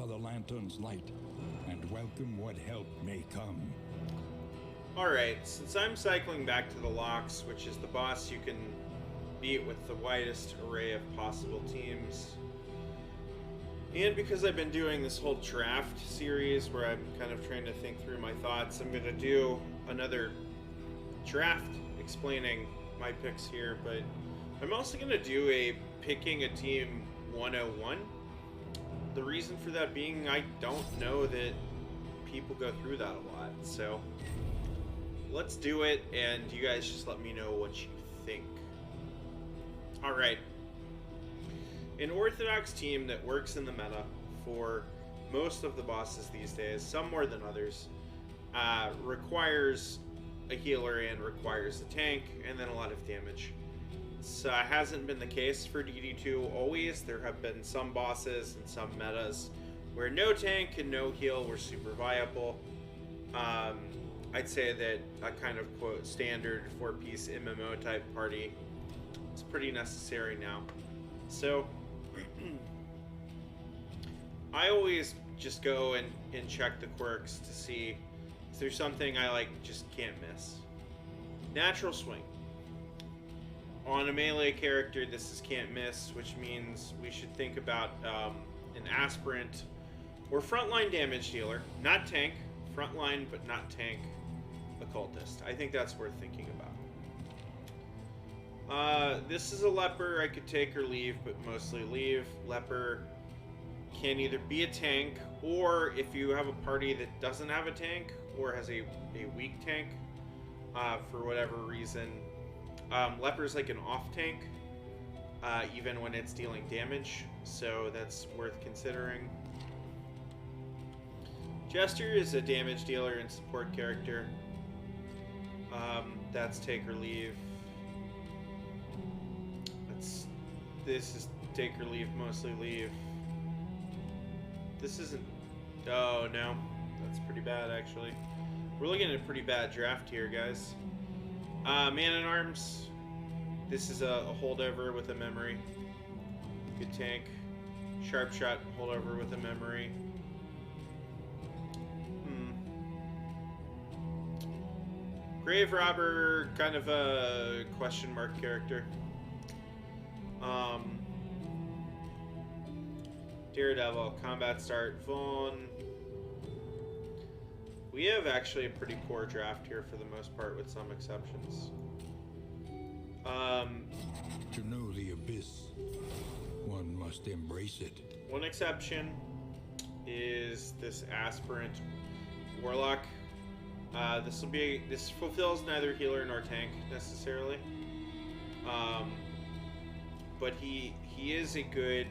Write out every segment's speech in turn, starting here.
for the lantern's light and welcome what help may come. Alright, since I'm cycling back to the Locks, which is the boss you can beat with the widest array of possible teams, and because I've been doing this whole draft series where I'm kind of trying to think through my thoughts, I'm going to do another draft explaining my picks here, but I'm also going to do a picking a team 101. The reason for that being, I don't know that people go through that a lot, so let's do it, and you guys just let me know what you think. Alright. An orthodox team that works in the meta for most of the bosses these days, some more than others, requires a healer and requires a tank, and then a lot of damage. It hasn't been the case for DD2 always. There have been some bosses and some metas where no tank and no heal were super viable. I'd say that a kind of, quote, standard 4-piece MMO type party is pretty necessary now. So I always just go and check the quirks to see if there's something I just can't miss. Natural swing. On a melee character, this is can't miss, which means we should think about an aspirant or frontline damage dealer, not tank, frontline but not tank occultist. I think that's worth thinking about. This is a leper. I could take or leave, but mostly leave. Leper can either be a tank, or if you have a party that doesn't have a tank or has a weak tank for whatever reason, leper's like an off tank even when it's dealing damage, so that's worth considering. Jester is a damage dealer and support character. That's take or leave. This is take or leave, mostly leave. This isn't... Oh, no. That's pretty bad, actually. We're looking at a pretty bad draft here, guys. Man-at-Arms. This is a holdover with a memory. Good tank. Sharp Shot, holdover with a memory. Grave Robber, kind of a question mark character. Daredevil, combat start, Vaughn. We have actually a pretty poor draft here for the most part, with some exceptions. To know the abyss, one must embrace it. One exception is this aspirant warlock. This fulfills neither healer nor tank necessarily. But he is a good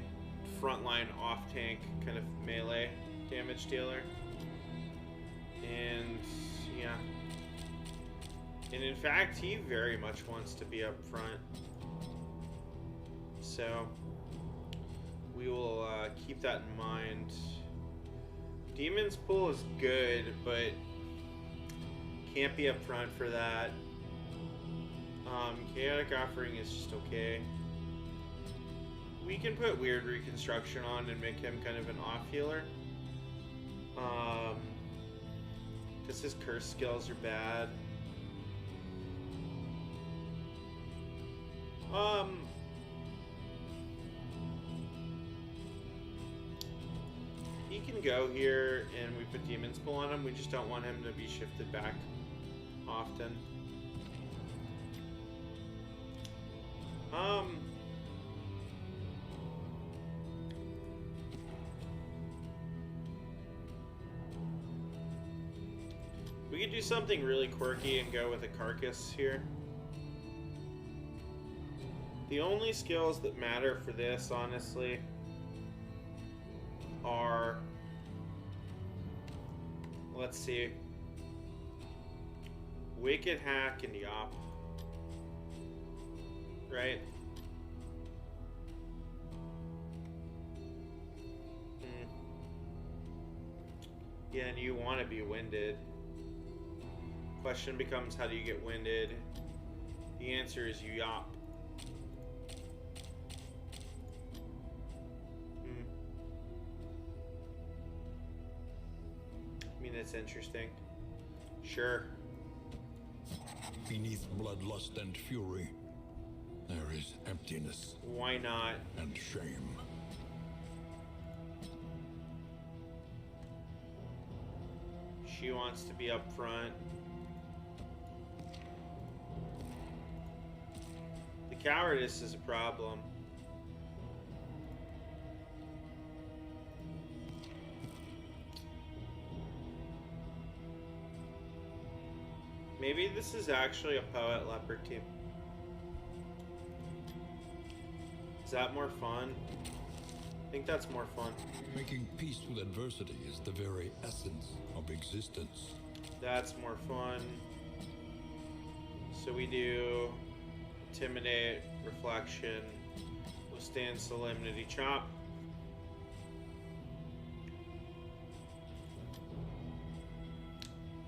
frontline off tank kind of melee damage dealer. And yeah. And in fact, he very much wants to be up front. So we will keep that in mind. Demon's Pool is good, but can't be up front for that. Chaotic Offering is just okay. We can put Weird Reconstruction on and make him kind of an off healer. Because his curse skills are bad. He can go here and we put Demon's Pull on him. We just don't want him to be shifted back often. We could do something really quirky and go with a Carcass here. The only skills that matter for this, honestly, are, let's see, Wicked Hack and Yop, right? Yeah, and you want to be winded. Question becomes, how do you get winded? The answer is you Yop. mean, it's interesting. Sure. Beneath bloodlust and fury, there is emptiness Why not? and shame. She wants to be up front. The cowardice is a problem. Maybe this is actually a poet leopard team. Is that more fun? I think that's more fun. Making peace with adversity is the very essence of existence. That's more fun. So we do intimidate, reflection, withstand solemnity, chop.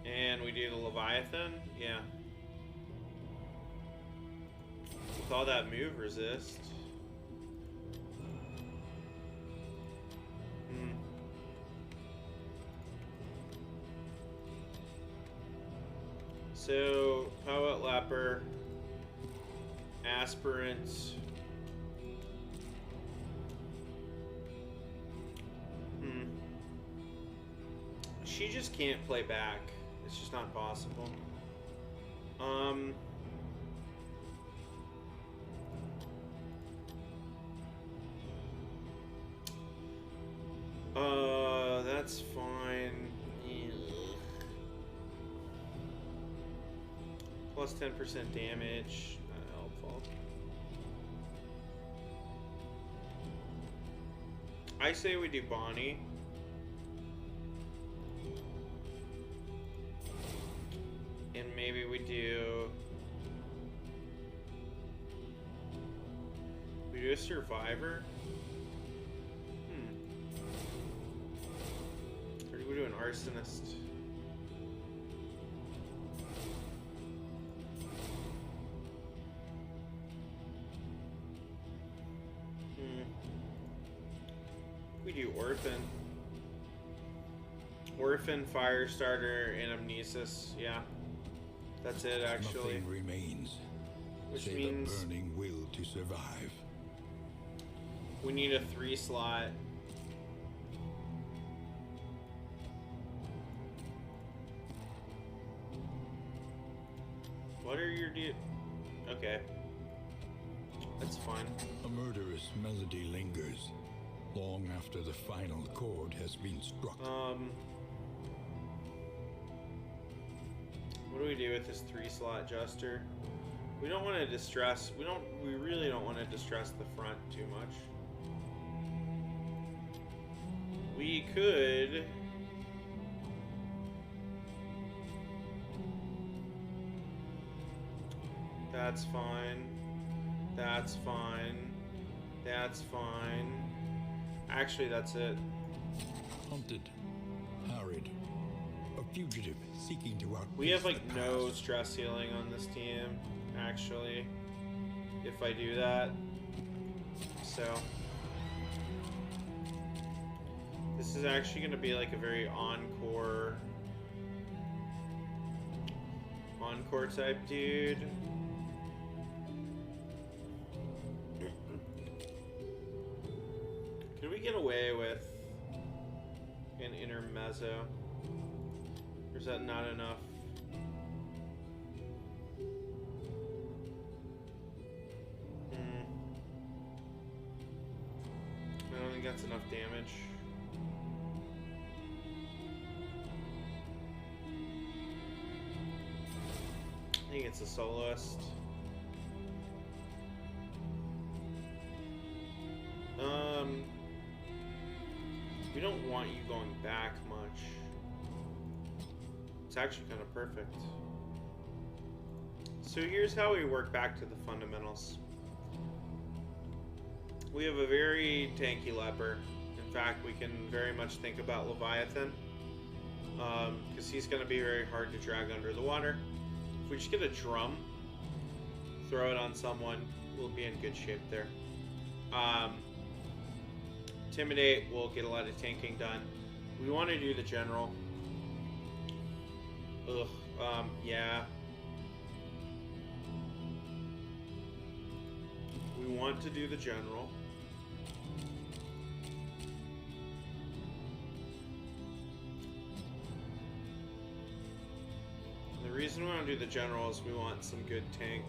And we do the Leviathan, yeah. With all that move resist. So, Poet Leper, Aspirant. She just can't play back. It's just not possible. That's fine. Plus 10% damage. Not helpful. I say we do Bonnie. And maybe we do a Survivor? Or do we do an Arsonist? We do Orphan. Orphan, Firestarter, Anamnesis. Yeah. That's it, actually. Nothing remains. Which save means a burning will to survive. we need a 3-slot. What are your Okay. That's fine. A murderous melody lingers long after the final chord has been struck. What do we do with this 3-slot Juster? We don't want to distress. We really don't want to distress the front too much. We could. That's fine. That's fine. That's fine. Actually, that's it. Hunted, harried, a fugitive seeking to outpace We have like the no past. stress healing on this team, actually, if I do that. So this is actually going to be like a very encore type dude. Could we get away with an intermezzo? Or is that not enough? I don't think that's enough damage. I think it's a soloist. We don't want you going back much. It's actually kind of perfect. So here's how we work back to the fundamentals. We have a very tanky leper. In fact, we can very much think about Leviathan, because he's going to be very hard to drag under the water. If we just get a drum, throw it on someone, we'll be in good shape there. Intimidate, we'll get a lot of tanking done. We want to do the general. Ugh. Yeah. We want to do the general. The reason we want to do the general is we want some good tank.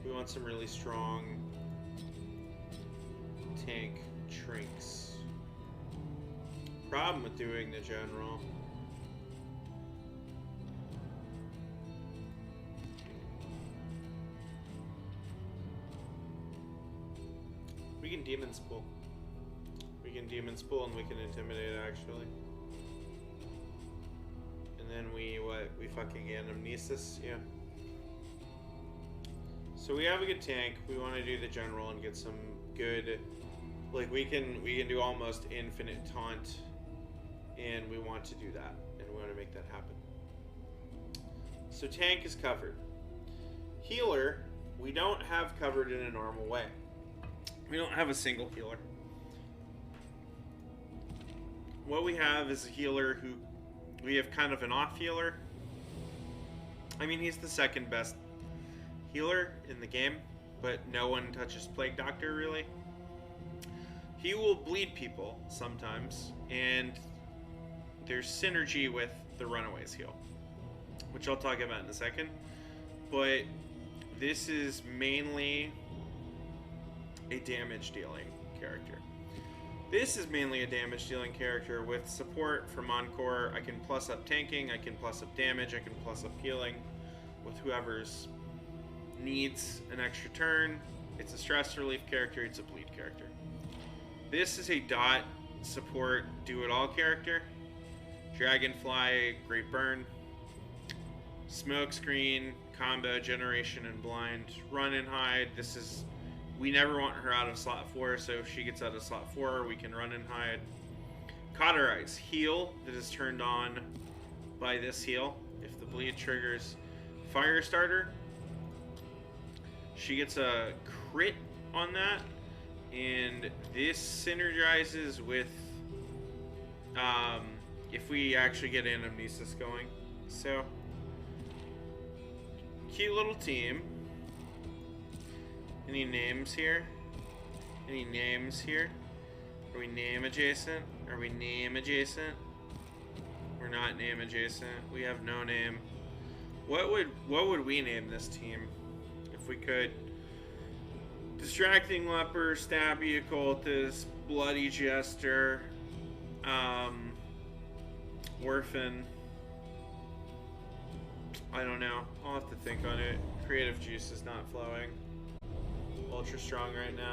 We want some really strong tank trinks. Problem with doing the general. We can demon spool. We can demon spool and we can intimidate actually. And then we fucking Anamnesis, yeah. So we have a good tank. We want to do the general and get some good, like we can do almost infinite taunt, and we want to do that, and we want to make that happen. So tank is covered. Healer, we don't have covered in a normal way. We don't have a single healer. What we have is a healer who, we have kind of an off healer. I mean, he's the second best healer in the game, but no one touches Plague Doctor really. He will bleed people sometimes, and there's synergy with the Runaways heal, which I'll talk about in a second. But this is mainly a damage dealing character. This is mainly a damage dealing character with support from Encore. I can plus up tanking, I can plus up damage, I can plus up healing with whoever's needs an extra turn. It's a stress relief character, it's a bleed character. This is a dot support do-it-all character. Dragonfly, Great Burn, Smoke Screen, Combo, Generation, and Blind, Run and Hide. This is, we never want her out of slot 4, so if she gets out of slot 4, we can Run and Hide. Cauterize, heal that is turned on by this heal if the bleed triggers. Firestarter, she gets a crit on that, and this synergizes with if we actually get Anamnesis going. So, cute little team. Any names here? Any names here? Are we name adjacent? Are we name adjacent? We're not name adjacent. We have no name. What would we name this team if we could? Distracting Leper, Stabby Occultist, Bloody Jester, Orphan. I don't know. I'll have to think on it. Creative juice is not flowing. Ultra strong right now.